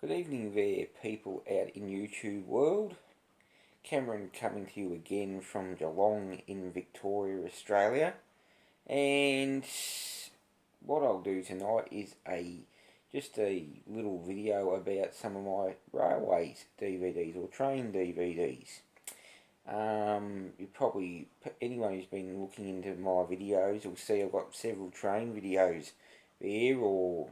Good evening there, people out in YouTube world. Cameron coming to you again from Geelong in Victoria, Australia. And what I'll do tonight is just a little video about some of my railways DVDs or train DVDs. Anyone who's been looking into my videos will see I've got several train videos there, or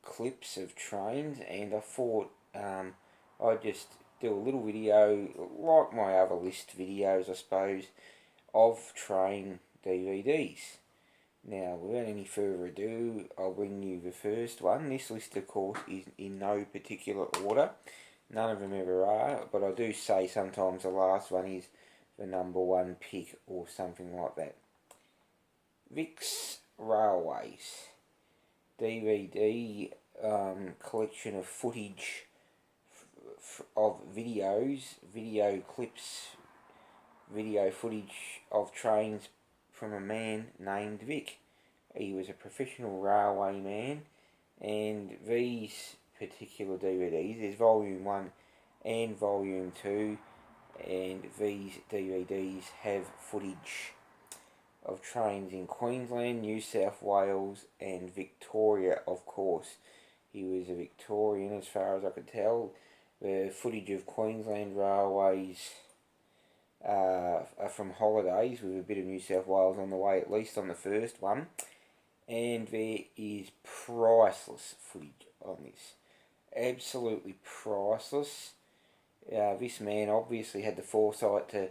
clips of trains, and I thought I'd just do a little video like my other list videos, I suppose, of train DVDs. Now, without any further ado, I'll bring you the first one. This list, of course, is in no particular order. None of them ever are, but I do say sometimes the last one is the number one pick or something like that. Vic's Railways DVD collection of footage of video clips, video footage of trains from a man named Vic. He was a professional railway man, and these particular DVDs, there's volume 1 and volume 2, and these DVDs have footage of trains in Queensland, New South Wales and Victoria, of course. He was a Victorian as far as I could tell. The footage of Queensland railways are from holidays, with a bit of New South Wales on the way, at least on the first one. And there is priceless footage on this. Absolutely priceless. This man obviously had the foresight to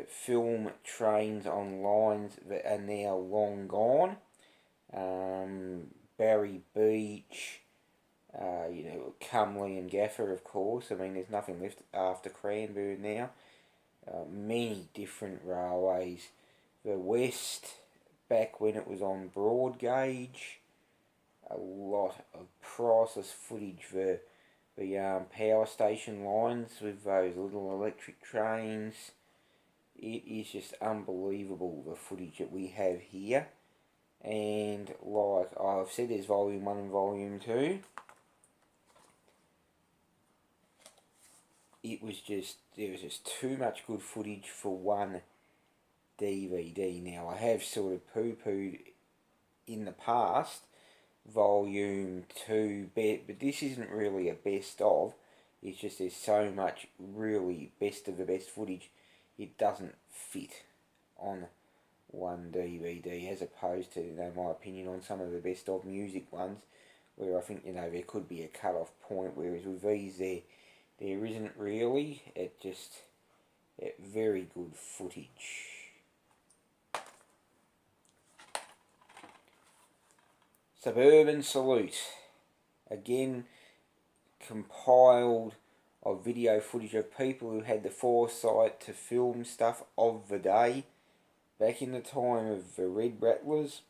film trains on lines that are now long gone. Barry Beach, Cumley and Gaffer, of course. I mean, there's nothing left after Cranbourne now. Many different railways. The West, back when it was on broad gauge. A lot of priceless footage for the power station lines with those little electric trains. It is just unbelievable, the footage that we have here. And like I've said, there's volume 1 and volume 2. There was just too much good footage for one DVD. Now, I have sort of poo-pooed in the past volume 2, but this isn't really a best of. It's just there's so much really best of the best footage, it doesn't fit on one DVD, as opposed to, my opinion on some of the best of music ones, where I think, there could be a cut-off point, whereas with these there isn't really. Very good footage. Suburban Salute, again compiled of video footage of people who had the foresight to film stuff of the day, back in the time of the Red Rattlers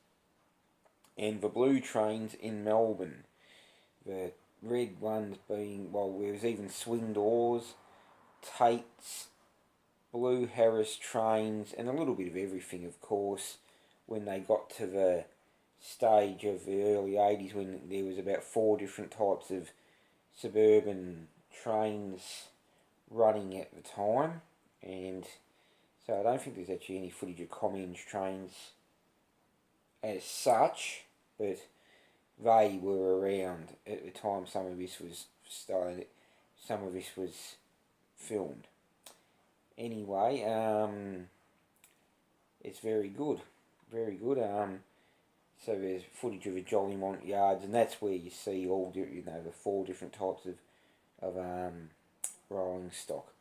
and the Blue trains in Melbourne. The red ones being, there was even swing doors, Tates, Blue Harris trains, and a little bit of everything, of course, when they got to the stage of the early 80s, when there was about 4 different types of suburban trains running at the time. And so I don't think there's actually any footage of Commun's trains as such, but they were around at the time some of this was started, some of this was filmed. Anyway, it's very good, very good. So there's footage of the Jolimont yards, and that's where you see all the 4 different types of rolling stock.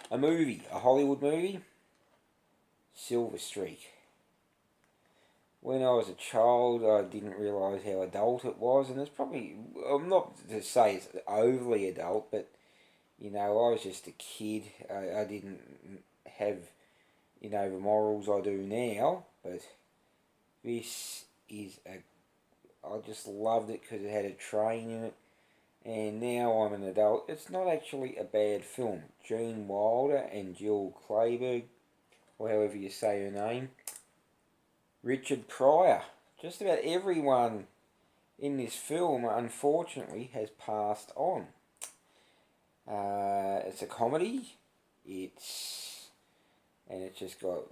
A movie, a Hollywood movie, Silver Streak. When I was a child, I didn't realise how adult it was, and it's probably, I'm not to say it's overly adult, but, I was just a kid. I didn't have, the morals I do now, but this is I just loved it because it had a train in it, and now I'm an adult. It's not actually a bad film. Gene Wilder and Jill Clayburgh, or however you say her name, Richard Pryor. Just about everyone in this film, unfortunately, has passed on. It's a comedy. It's just got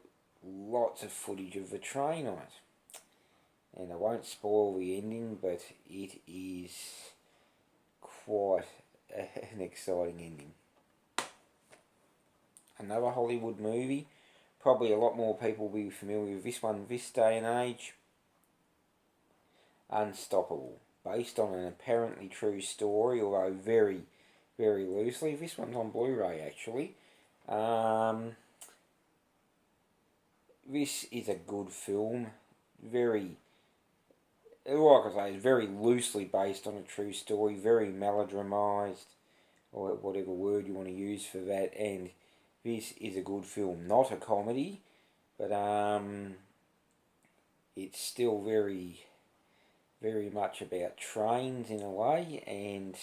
lots of footage of the train on it. And I won't spoil the ending, but it is quite an exciting ending. Another Hollywood movie. Probably a lot more people will be familiar with this one this day and age. Unstoppable. Based on an apparently true story, although very, very loosely. This one's on Blu-ray, actually. This is a good film. Very, like I say, it's very loosely based on a true story. Very melodramised, or whatever word you want to use for that. And this is a good film. Not a comedy, but it's still very, very much about trains in a way, and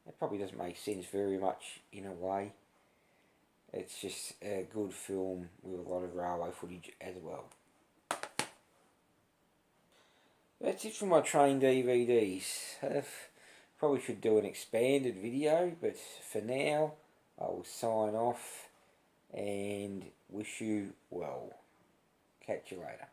it probably doesn't make sense very much in a way. It's just a good film with a lot of railway footage as well. That's it for my train DVDs. Probably should do an expanded video, but for now, I will sign off and wish you well. Catch you later.